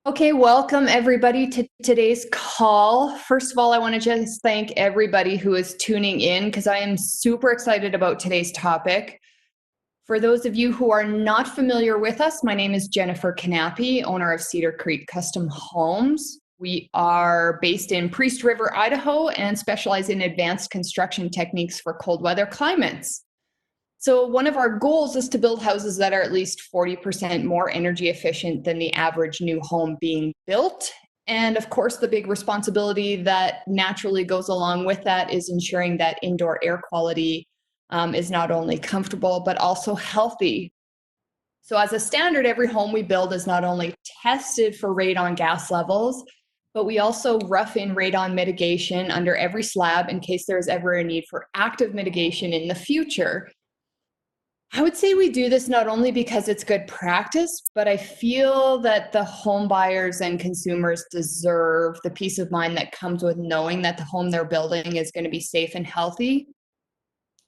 Okay, welcome everybody to today's call. First of all, I want to just thank everybody who is tuning in because I am super excited about today's topic. For those of you who are not familiar with us, my name is Jennifer Knappe, owner of Cedar Creek Custom Homes. We are based in Priest River, Idaho, and specialize in advanced construction techniques for cold weather climates. So one of our goals is to build houses that are at least 40% more energy efficient than the average new home being built. And of course, the big responsibility that naturally goes along with that is ensuring that indoor air quality is not only comfortable, but also healthy. So as a standard, every home we build is not only tested for radon gas levels, but we also rough in radon mitigation under every slab in case there is ever a need for active mitigation in the future. I would say we do this not only because it's good practice, but I feel that the home buyers and consumers deserve the peace of mind that comes with knowing that the home they're building is going to be safe and healthy.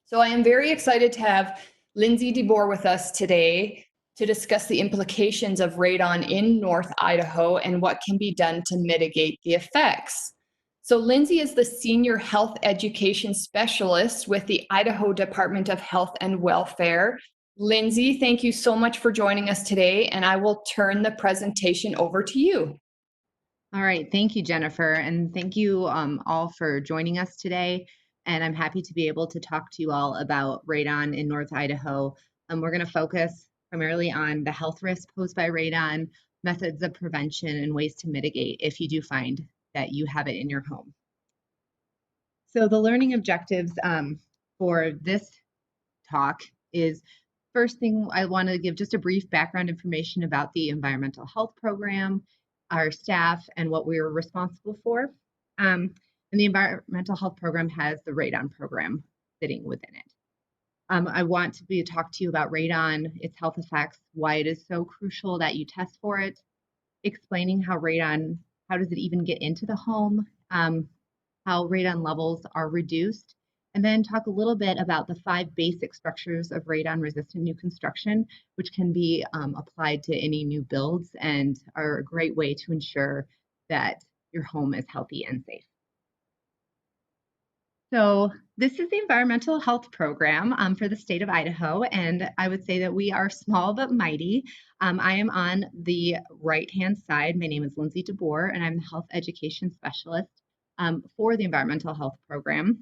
So I am very excited to have Lindsay DeBoer with us today to discuss the implications of radon in North Idaho and what can be done to mitigate the effects. So Lindsay is the Senior Health Education Specialist with the Idaho Department of Health and Welfare. Lindsay, thank you so much for joining us today, and I will turn the presentation over to you. All right, thank you, Jennifer, and thank you all for joining us today. And I'm happy to be able to talk to you all about radon in North Idaho. We're going to focus primarily on the health risks posed by radon, methods of prevention, and ways to mitigate if you do find that you have it in your home. So the learning objectives for this talk is, first thing, I want to give just a brief background information about the environmental health program, our staff, and what we are responsible for. And the environmental health program has the radon program sitting within it. I want to talk to you about radon, its health effects, why it is so crucial that you test for it, explaining how does it even get into the home, how radon levels are reduced, and then talk a little bit about the 5 basic structures of radon-resistant new construction, which can be applied to any new builds and are a great way to ensure that your home is healthy and safe. So this is the environmental health program for the state of Idaho, and I would say that we are small but mighty. I am on the right-hand side. My name is Lindsay DeBoer, and I'm the health education specialist for the environmental health program.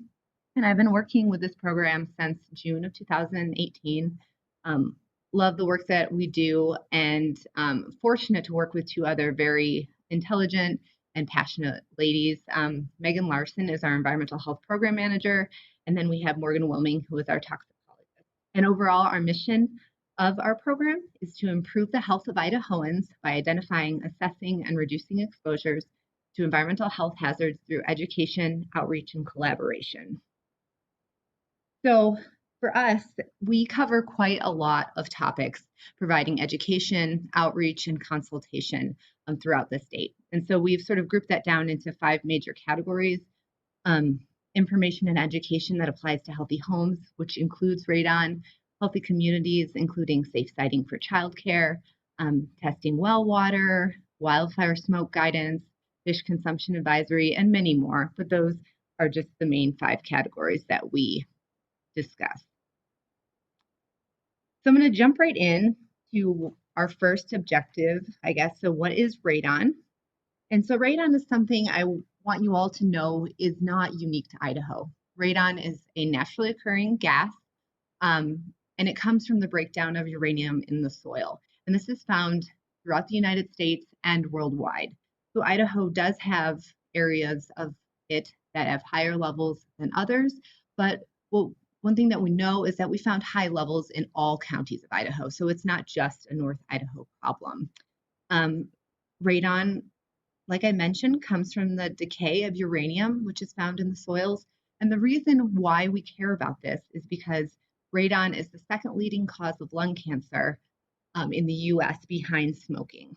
And I've been working with this program since June of 2018. Love the work that we do, and fortunate to work with 2 other very intelligent and passionate ladies. Megan Larson is our environmental health program manager, and then we have Morgan Wilming, who is our toxicologist. And overall, our mission of our program is to improve the health of Idahoans by identifying, assessing, and reducing exposures to environmental health hazards through education, outreach, and collaboration. So for us, we cover quite a lot of topics, providing education, outreach, and consultation throughout the state. And so we've sort of grouped that down into 5 major categories. Information and education that applies to healthy homes, which includes radon, healthy communities, including safe siting for childcare, testing well water, wildfire smoke guidance, fish consumption advisory, and many more. But those are just the main 5 categories that we discuss. So I'm going to jump right in to our first objective, I guess. So what is radon? And so radon is something I want you all to know is not unique to Idaho. Radon is a naturally occurring gas, and it comes from the breakdown of uranium in the soil. And this is found throughout the United States and worldwide. So Idaho does have areas of it that have higher levels than others, but one thing that we know is that we found high levels in all counties of Idaho. So it's not just a North Idaho problem. Radon, like I mentioned, comes from the decay of uranium, which is found in the soils. And the reason why we care about this is because radon is the 2nd leading cause of lung cancer in the US behind smoking.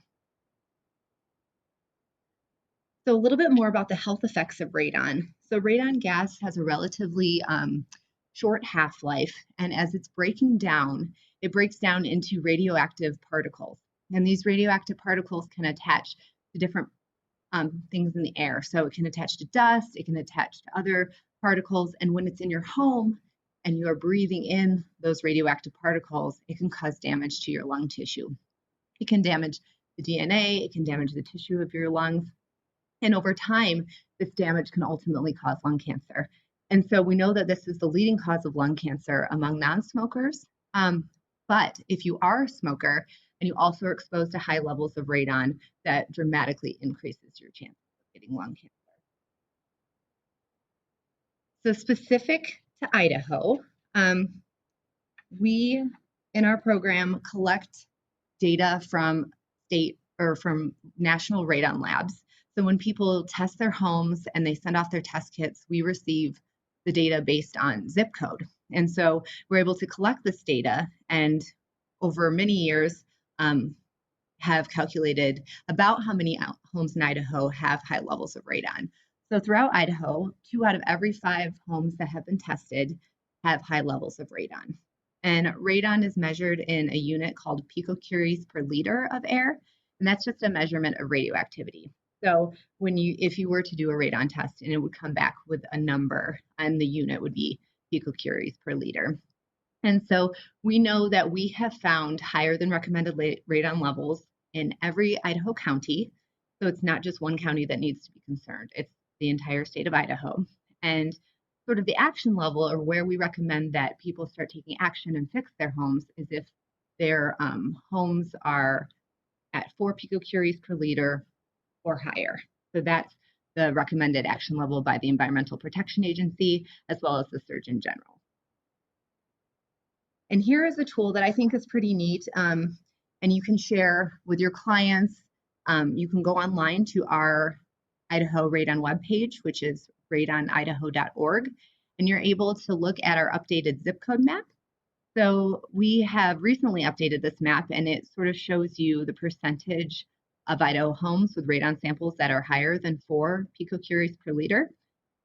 So a little bit more about the health effects of radon. So radon gas has a relatively short half-life, and as it's breaking down, it breaks down into radioactive particles. And these radioactive particles can attach to different things in the air. So it can attach to dust, it can attach to other particles. And when it's in your home and you are breathing in those radioactive particles, it can cause damage to your lung tissue. It can damage the DNA, it can damage the tissue of your lungs. And over time, this damage can ultimately cause lung cancer. And so we know that this is the leading cause of lung cancer among non-smokers. But if you are a smoker and you also are exposed to high levels of radon, that dramatically increases your chances of getting lung cancer. So specific to Idaho, we in our program collect data from state or from national radon labs. So when people test their homes and they send off their test kits, we receive the data based on zip code. And so we're able to collect this data and over many years have calculated about how many homes in Idaho have high levels of radon. So throughout Idaho, 2 out of every 5 homes that have been tested have high levels of radon. And radon is measured in a unit called picocuries per liter of air, and that's just a measurement of radioactivity. So if you were to do a radon test and it would come back with a number, and the unit would be picocuries per liter. And so we know that we have found higher than recommended radon levels in every Idaho county. So it's not just one county that needs to be concerned, it's the entire state of Idaho. And sort of the action level, or where we recommend that people start taking action and fix their homes, is if their homes are at 4 picocuries per liter or higher. So that's the recommended action level by the Environmental Protection Agency, as well as the Surgeon General. And here is a tool that I think is pretty neat, and you can share with your clients. You can go online to our Idaho Radon webpage, which is radonidaho.org, and you're able to look at our updated zip code map. So we have recently updated this map, and it sort of shows you the percentage of Idaho homes with radon samples that are higher than 4 picocuries per liter.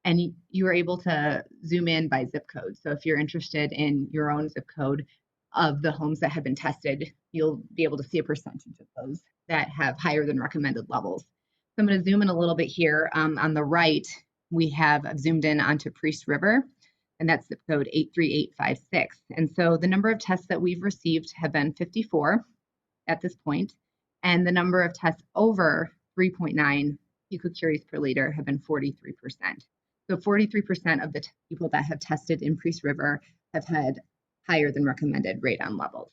And you are able to zoom in by zip code. So if you're interested in your own zip code of the homes that have been tested, you'll be able to see a percentage of those that have higher than recommended levels. So I'm going to zoom in a little bit here. On the right, we have zoomed in onto Priest River, and that's zip code 83856. And so the number of tests that we've received have been 54 at this point, and the number of tests over 3.9 picocuries per liter have been 43%. So 43% of the people that have tested in Priest River have had higher than recommended radon levels.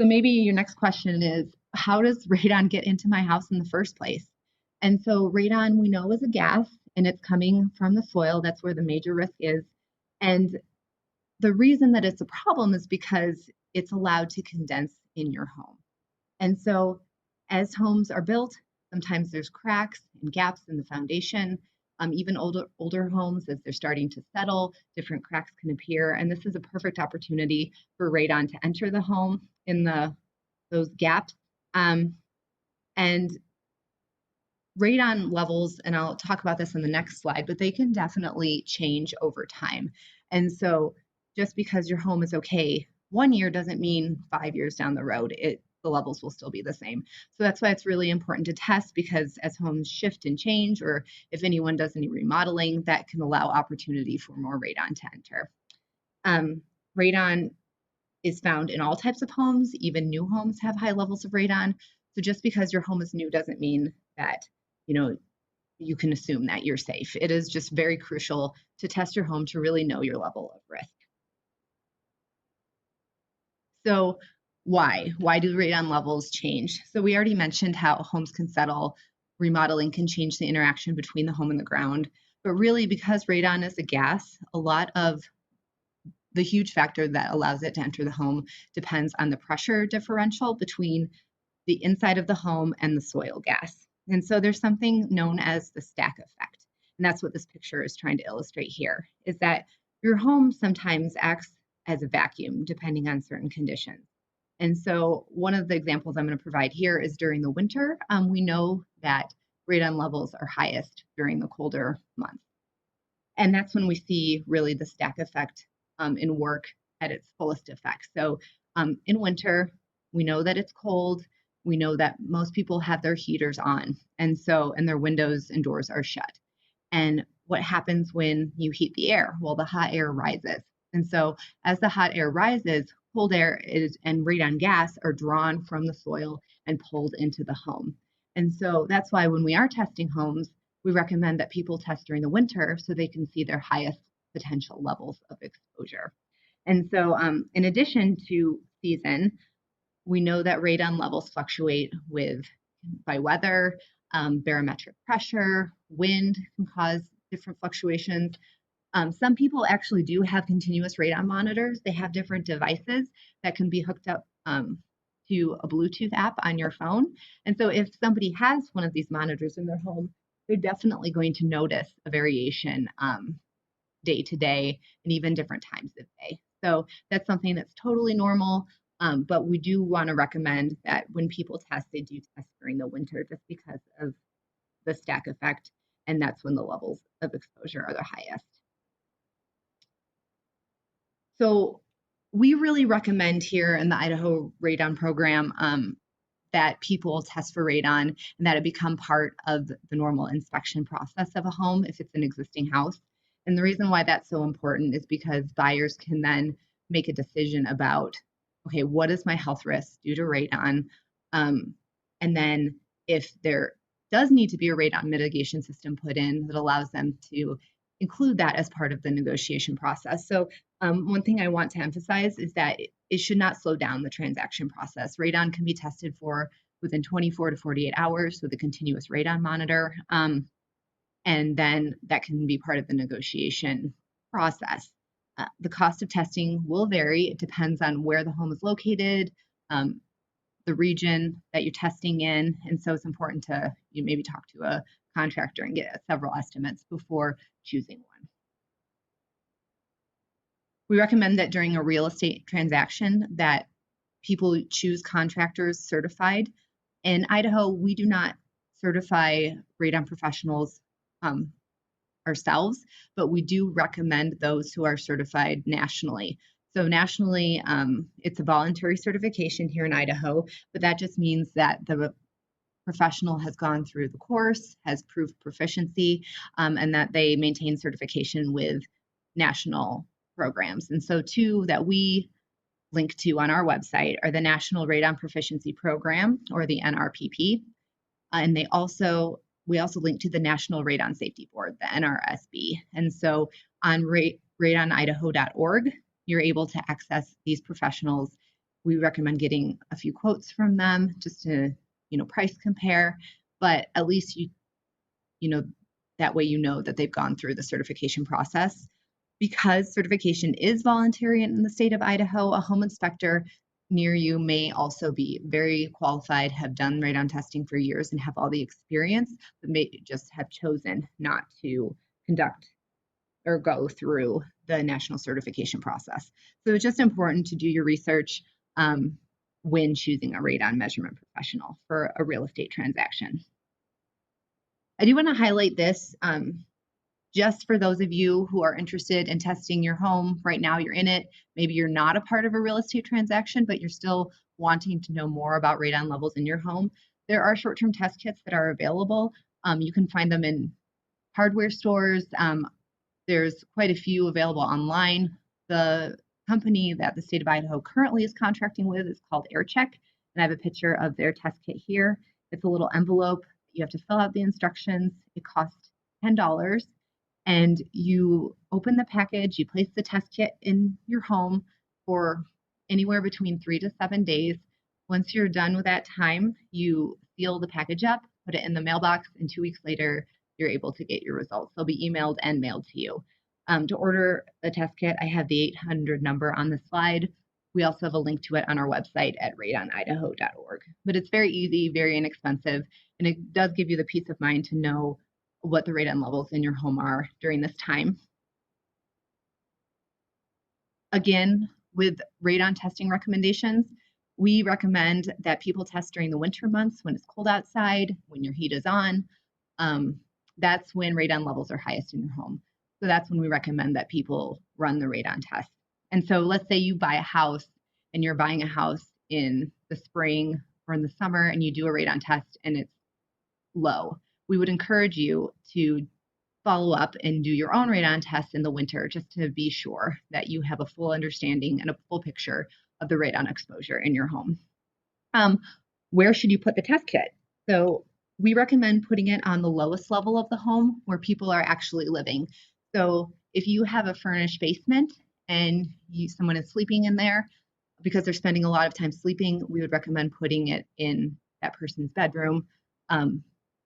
So maybe your next question is, how does radon get into my house in the first place? And so radon, we know, is a gas, and it's coming from the soil. That's where the major risk is. And the reason that it's a problem is because it's allowed to condense in your home. And so as homes are built, sometimes there's cracks and gaps in the foundation. Even older homes, as they're starting to settle, different cracks can appear. And this is a perfect opportunity for radon to enter the home in those gaps. And radon levels, and I'll talk about this in the next slide, but they can definitely change over time. And so just because your home is okay 1 year doesn't mean 5 years down the road the levels will still be the same. So that's why it's really important to test, because as homes shift and change, or if anyone does any remodeling, that can allow opportunity for more radon to enter. Radon is found in all types of homes. Even new homes have high levels of radon. So just because your home is new doesn't mean that you can assume that you're safe. It is just very crucial to test your home to really know your level of risk. So why do radon levels change? So we already mentioned how homes can settle. Remodeling can change the interaction between the home and the ground. But really, because radon is a gas, a lot of the huge factor that allows it to enter the home depends on the pressure differential between the inside of the home and the soil gas. And so there's something known as the stack effect. And that's what this picture is trying to illustrate here, is that your home sometimes acts as a vacuum depending on certain conditions. And so one of the examples I'm going to provide here is during the winter. We know that radon levels are highest during the colder months. And that's when we see really the stack effect in work at its fullest effect. So in winter, we know that it's cold. we know that most people have their heaters on, and their windows and doors are shut. And what happens when you heat the air? Well, the hot air rises. And so as the hot air rises, cold air and radon gas are drawn from the soil and pulled into the home. And so that's why when we are testing homes, we recommend that people test during the winter so they can see their highest potential levels of exposure. And so in addition to season, we know that radon levels fluctuate by weather, barometric pressure, wind can cause different fluctuations. Some people actually do have continuous radon monitors. They have different devices that can be hooked up to a Bluetooth app on your phone. And so if somebody has one of these monitors in their home, they're definitely going to notice a variation day to day and even different times of day. So that's something that's totally normal. But we do want to recommend that when people test, they do test during the winter just because of the stack effect. And that's when the levels of exposure are the highest. So we really recommend here in the Idaho Radon program that people test for radon and that it become part of the normal inspection process of a home if it's an existing house. And the reason why that's so important is because buyers can then make a decision about, okay, what is my health risk due to radon? And then if there does need to be a radon mitigation system put in that allows them to include that as part of the negotiation process. So one thing I want to emphasize is that it should not slow down the transaction process. Radon can be tested for within 24 to 48 hours with a continuous radon monitor. And then that can be part of the negotiation process. The cost of testing will vary. It depends on where the home is located, the region that you're testing in. And so it's important to maybe talk to a contractor and get several estimates before choosing one. We recommend that during a real estate transaction that people choose contractors certified. In Idaho, we do not certify radon professionals ourselves, but we do recommend those who are certified nationally. So nationally, it's a voluntary certification here in Idaho, but that just means that the professional has gone through the course, has proved proficiency, and that they maintain certification with national programs. And so two that we link to on our website are the National Radon Proficiency Program, or the NRPP, and we also link to the National Radon Safety Board, the NRSB. And so on radonidaho.org, you're able to access these professionals. We recommend getting a few quotes from them just to, price compare, but at least that way that they've gone through the certification process. Because certification is voluntary in the state of Idaho, a home inspector near you may also be very qualified, have done radon testing for years and have all the experience, but may just have chosen not to conduct or go through the national certification process. So it's just important to do your research when choosing a radon measurement professional for a real estate transaction. I do want to highlight this just for those of you who are interested in testing your home. Right now you're in it. Maybe you're not a part of a real estate transaction, but you're still wanting to know more about radon levels in your home. There are short-term test kits that are available. You can find them in hardware stores. There's quite a few available online. The company that the state of Idaho currently is contracting with is called AirCheck, and I have a picture of their test kit here. It's a little envelope. You have to fill out the instructions. It costs $10. And you open the package, you place the test kit in your home for anywhere between 3 to 7 days. Once you're done with that time, you seal the package up, put it in the mailbox, and 2 weeks later, you're able to get your results. They'll be emailed and mailed to you. To order a test kit, I have the 800 number on the slide. We also have a link to it on our website at radonidaho.org. But it's very easy, very inexpensive, and it does give you the peace of mind to know what the radon levels in your home are during this time. Again, with radon testing recommendations, we recommend that people test during the winter months when it's cold outside, when your heat is on. That's when radon levels are highest in your home. So that's when we recommend that people run the radon test. And so let's say you buy a house and you're buying a house in the spring or in the summer and you do a radon test and it's low, we would encourage you to follow up and do your own radon tests in the winter just to be sure that you have a full understanding and a full picture of the radon exposure in your home. Where should you put the test kit? So we recommend putting it on the lowest level of the home where people are actually living. So if you have a furnished basement and someone is sleeping in there because they're spending a lot of time sleeping, we would recommend putting it in that person's bedroom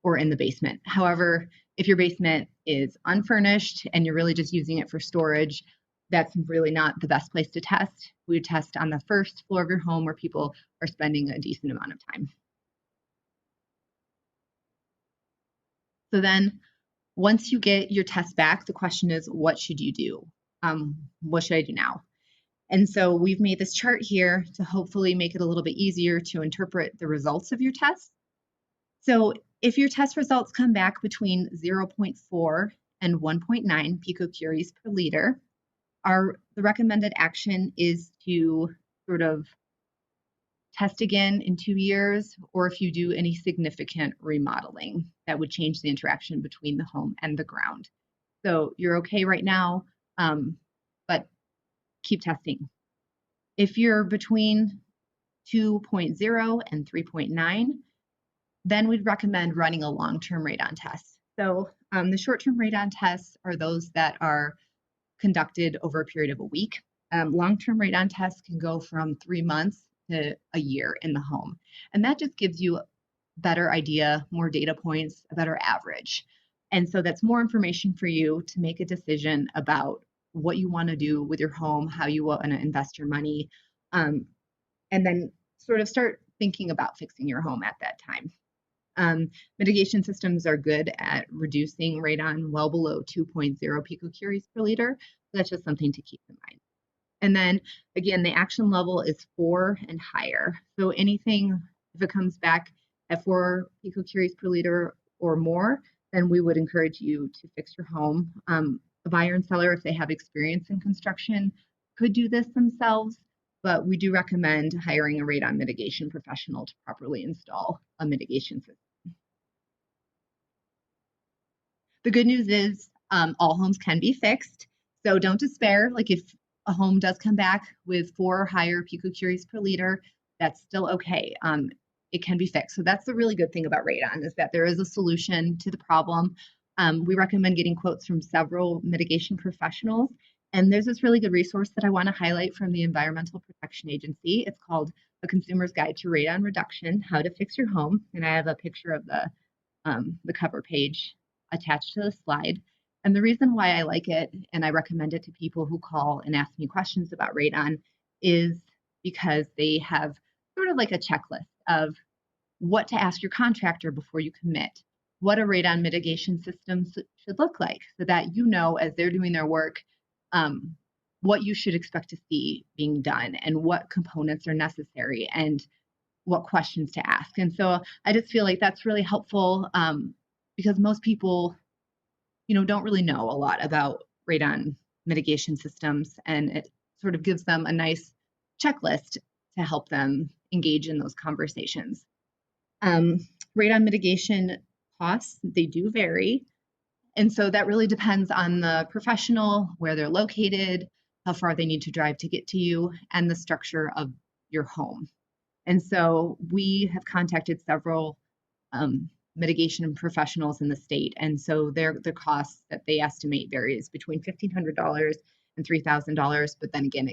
or in the basement. However, if your basement is unfurnished and you're really just using it for storage, that's really not the best place to test. We would test on the first floor of your home where people are spending a decent amount of time. So then once you get your test back, the question is, what should you do? What should I do now? And so we've made this chart here to hopefully make it a little bit easier to interpret the results of your test. So if your test results come back between 0.4 and 1.9 picocuries per liter, the recommended action is to sort of test again in 2 years, or if you do any significant remodeling that would change the interaction between the home and the ground. So you're okay right now, but keep testing. If you're between 2.0 and 3.9, then we'd recommend running a long-term radon test. So the short-term radon tests are those that are conducted over a period of a week. Long-term radon tests can go from 3 months to a year in the home. And that just gives you a better idea, more data points, a better average. And so that's more information for you to make a decision about what you want to do with your home, how you want to invest your money, and then sort of start thinking about fixing your home at that time. Mitigation systems are good at reducing radon well below 2.0 picocuries per liter. So that's just something to keep in mind. And then again, the action level is 4 and higher. So anything, if it comes back at 4 picocuries per liter or more, then we would encourage you to fix your home. A buyer and seller, if they have experience in construction, could do this themselves, but we do recommend hiring a radon mitigation professional to properly install a mitigation system. The good news is all homes can be fixed, so don't despair. Like if a home does come back with 4 or higher picocuries per liter, that's still okay. It can be fixed. So that's the really good thing about radon, is that there is a solution to the problem. We recommend getting quotes from several mitigation professionals. And there's this really good resource that I want to highlight from the Environmental Protection Agency. It's called A Consumer's Guide to Radon Reduction, How to Fix Your Home. And I have a picture of the cover page attached to the slide. And the reason why I like it and I recommend it to people who call and ask me questions about radon is because they have sort of like a checklist of what to ask your contractor before you commit, what a radon mitigation system should look like, so that you know as they're doing their work what you should expect to see being done and what components are necessary and what questions to ask. And so I just feel like that's really helpful because most people, don't really know a lot about radon mitigation systems, and it sort of gives them a nice checklist to help them engage in those conversations. Radon mitigation costs, they do vary. And so that really depends on the professional, where they're located, how far they need to drive to get to you, and the structure of your home. And so we have contacted several mitigation professionals in the state. And so the costs that they estimate varies between $1,500 and $3,000. But then again,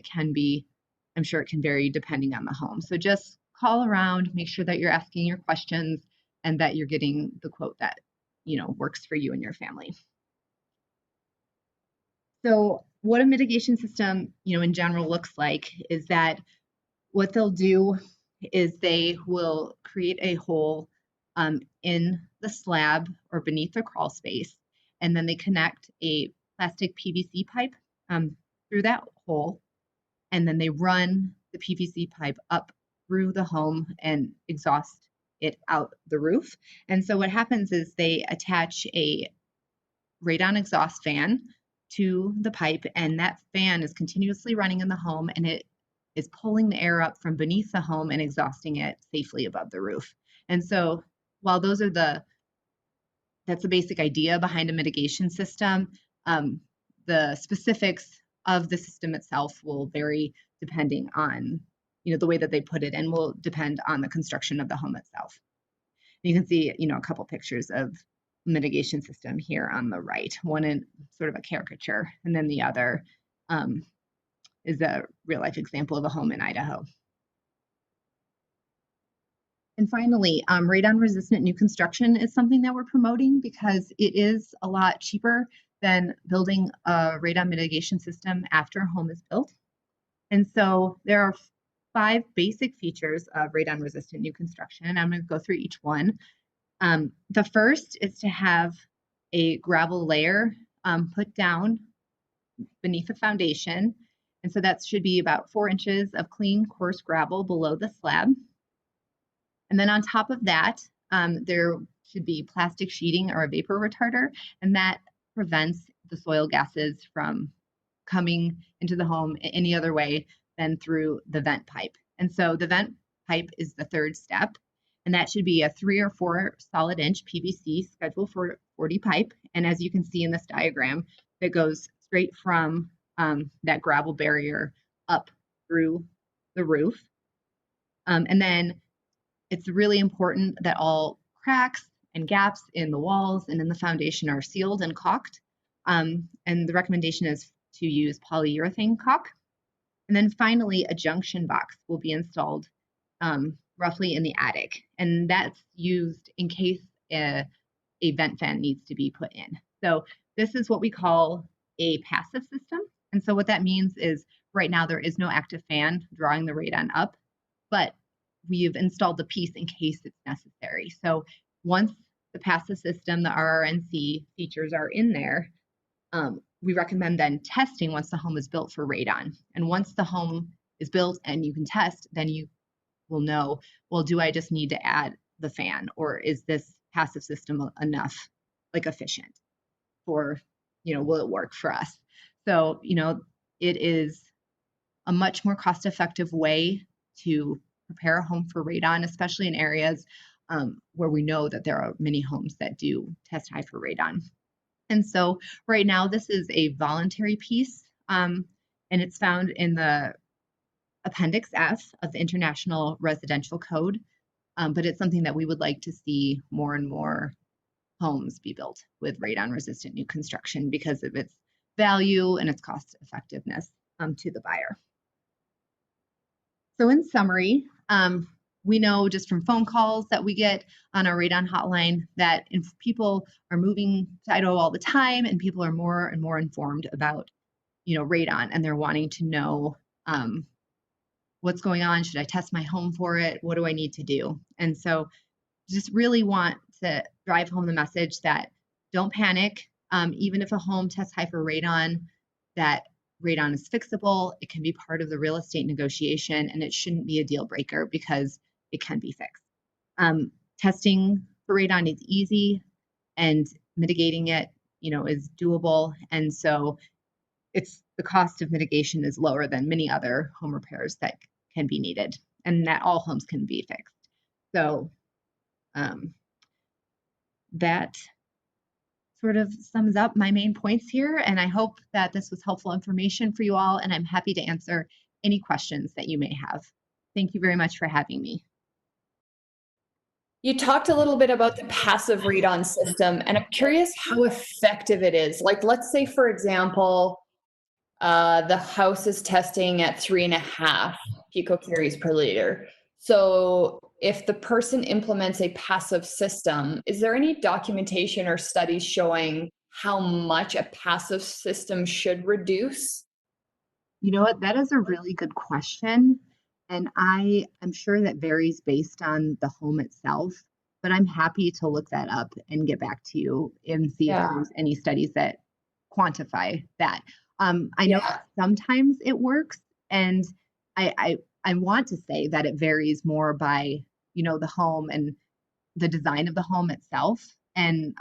I'm sure it can vary depending on the home. So just call around, make sure that you're asking your questions and that you're getting the quote that, works for you and your family. So what a mitigation system, in general looks like is that what they'll do is they will create a hole in the slab or beneath the crawl space, and then they connect a plastic PVC pipe through that hole, and then they run the PVC pipe up through the home and exhaust it out the roof. And so what happens is they attach a radon exhaust fan to the pipe, and that fan is continuously running in the home, and it is pulling the air up from beneath the home and exhausting it safely above the roof. And so while that's the basic idea behind a mitigation system, the specifics of the system itself will vary depending on, the way that they put it, and will depend on the construction of the home itself. You can see, a couple pictures of mitigation system here on the right, one in sort of a caricature, and then the other is a real life example of a home in Idaho. And finally, radon resistant new construction is something that we're promoting because it is a lot cheaper than building a radon mitigation system after a home is built. And so there are 5 basic features of radon resistant new construction, and I'm going to go through each one. The first is to have a gravel layer put down beneath the foundation. And so that should be about 4 inches of clean, coarse gravel below the slab. And then on top of that, there should be plastic sheeting or a vapor retarder, and that prevents the soil gases from coming into the home any other way than through the vent pipe. And so the vent pipe is the third step, and that should be a 3 or 4 solid inch PVC Schedule 40 pipe. And as you can see in this diagram, that goes straight from that gravel barrier up through the roof. And then it's really important that all cracks and gaps in the walls and in the foundation are sealed and caulked. And the recommendation is to use polyurethane caulk. And then finally, a junction box will be installed roughly in the attic. And that's used in case a vent fan needs to be put in. So this is what we call a passive system. And so what that means is right now there is no active fan drawing the radon up, but we've installed the piece in case it's necessary. So once the passive system, the RRNC features are in there, we recommend then testing once the home is built for radon. And once the home is built and you can test, then you will know, well, do I just need to add the fan, or is this passive system enough, efficient for, will it work for us? So, it is a much more cost-effective way to prepare a home for radon, especially in areas where we know that there are many homes that do test high for radon. And so right now, this is a voluntary piece, and it's found in the Appendix F of the International Residential Code, but it's something that we would like to see more and more homes be built with radon-resistant new construction because of its value and its cost effectiveness to the buyer. So in summary, we know just from phone calls that we get on our radon hotline that people are moving to Idaho all the time, and people are more and more informed about, radon, and they're wanting to know what's going on. Should I test my home for it? What do I need to do? And so just really want to drive home the message that don't panic. Even if a home tests high for radon, that radon is fixable. It can be part of the real estate negotiation, and it shouldn't be a deal breaker because it can be fixed. Testing for radon is easy, and mitigating it, is doable. And so the cost of mitigation is lower than many other home repairs that can be needed, and that all homes can be fixed. So that sort of sums up my main points here, and I hope that this was helpful information for you all, and I'm happy to answer any questions that you may have. Thank you very much for having me. You talked a little bit about the passive radon system, and I'm curious how effective it is. Like, let's say, for example, the house is testing at 3.5 picocuries per liter. So if the person implements a passive system, is there any documentation or studies showing how much a passive system should reduce? You know what? That is a really good question. And I am sure that varies based on the home itself, but I'm happy to look that up and get back to you and see if there's any studies that quantify that. I know that sometimes it works, and I want to say that it varies more by, the home and the design of the home itself, and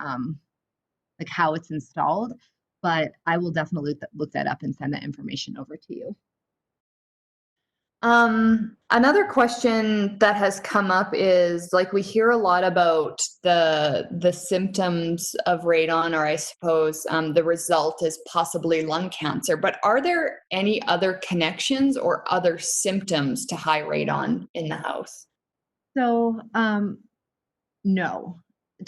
how it's installed. But I will definitely look that up and send that information over to you. Another question that has come up is like we hear a lot about the symptoms of radon, or I suppose the result is possibly lung cancer. But are there any other connections or other symptoms to high radon in the house? So, no,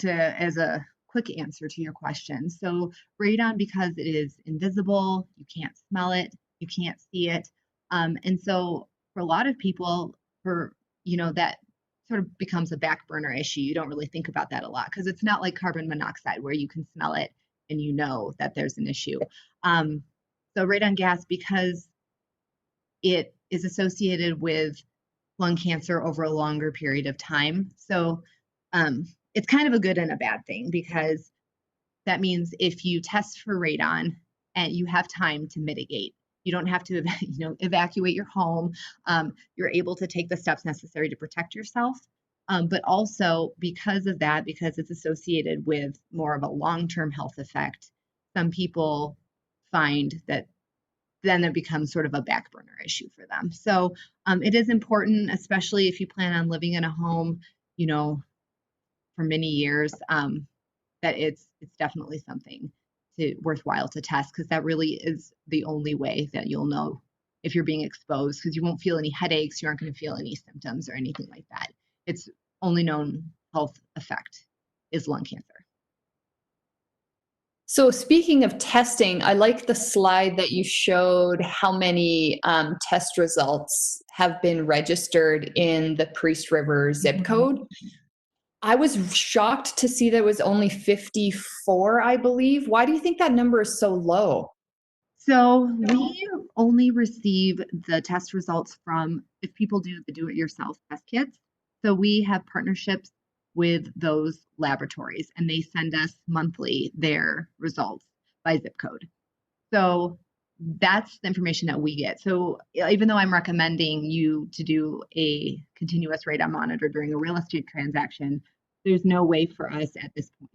as a quick answer to your question. So, radon, because it is invisible, you can't smell it, you can't see it. And so, for a lot of people, that sort of becomes a back burner issue. You don't really think about that a lot because it's not like carbon monoxide where you can smell it and you know that there's an issue. Um, so, radon gas, because it is associated with lung cancer over a longer period of time. So it's kind of a good and a bad thing because that means if you test for radon and you have time to mitigate, you don't have to evacuate your home. You're able to take the steps necessary to protect yourself. But also because of that, because it's associated with more of a long-term health effect, some people find that then it becomes sort of a back burner issue for them. So it is important, especially if you plan on living in a home, for many years, that it's definitely something worthwhile to test because that really is the only way that you'll know if you're being exposed because you won't feel any headaches, you aren't going to feel any symptoms or anything like that. It's only known health effect is lung cancer. So speaking of testing, I like the slide that you showed how many test results have been registered in the Priest River zip code. I was shocked to see there was only 54, I believe. Why do you think that number is so low? So we only receive the test results from if people do the do-it-yourself test kits. So we have partnerships with those laboratories and they send us monthly their results by zip code. So that's the information that we get. So even though I'm recommending you to do a continuous radon monitor during a real estate transaction, there's no way for us at this point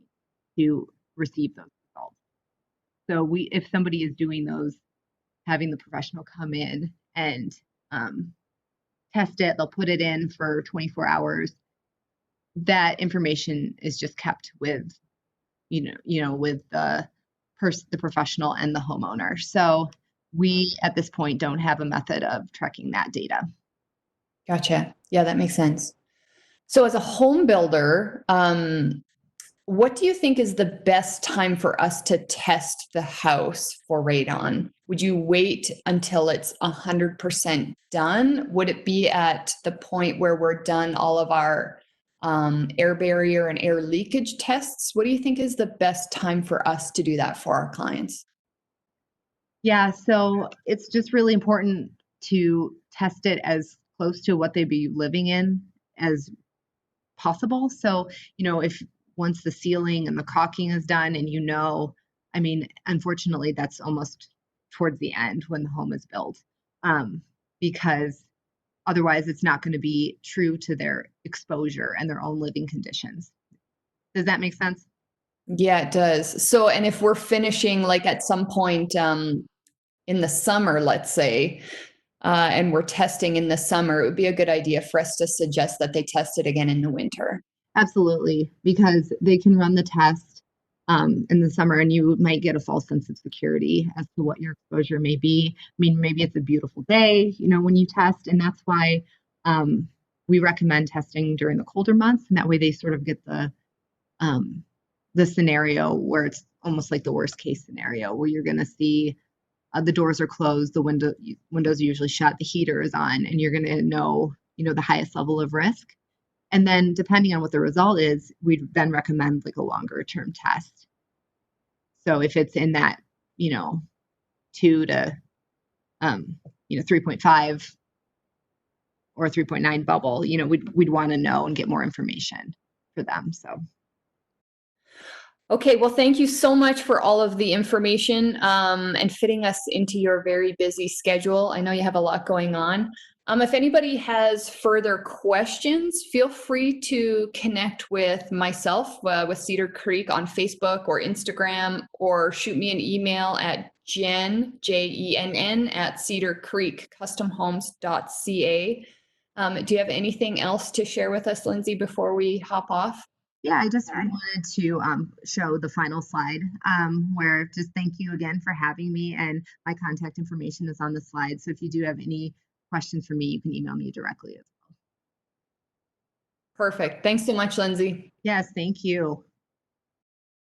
to receive those results. So if somebody is doing those, having the professional come in and test it, they'll put it in for 24 hours. That information is just kept with, with the professional and the homeowner. So we at this point don't have a method of tracking that data. Gotcha. Yeah, that makes sense. So as a home builder, what do you think is the best time for us to test the house for radon? Would you wait until it's 100% done? Would it be at the point where we're done all of our air barrier and air leakage tests? What do you think is the best time for us to do that for our clients? Yeah, so it's just really important to test it as close to what they'd be living in as possible. So, if once the sealing and the caulking is done and I mean, unfortunately, that's almost towards the end when the home is built, because otherwise it's not going to be true to their exposure and their own living conditions. Does that make sense? Yeah, it does. So, and if we're finishing like at some point in the summer, let's say, and we're testing in the summer, it would be a good idea for us to suggest that they test it again in the winter. Absolutely, because they can run the test in the summer and you might get a false sense of security as to what your exposure may be. I mean, maybe it's a beautiful day, when you test, and that's why we recommend testing during the colder months, and that way they sort of get the scenario where it's almost like the worst case scenario where you're going to see the doors are closed, the windows are usually shut, the heater is on, and you're going to know, the highest level of risk. And then depending on what the result is, we'd then recommend like a longer term test. So if it's in that, 2 to 3.5 or 3.9 bubble, we'd want to know and get more information for them. So Okay, well, thank you so much for all of the information and fitting us into your very busy schedule. I know you have a lot going on. If anybody has further questions, feel free to connect with myself with Cedar Creek on Facebook or Instagram, or shoot me an email at Jen, Jenn, at cedarcreekcustomhomes.ca. Do you have anything else to share with us, Lindsay, before we hop off? Yeah, I just wanted to show the final slide where just thank you again for having me, and my contact information is on the slide. So if you do have any questions for me, you can email me directly. Perfect. Thanks so much, Lindsay. Yes, thank you.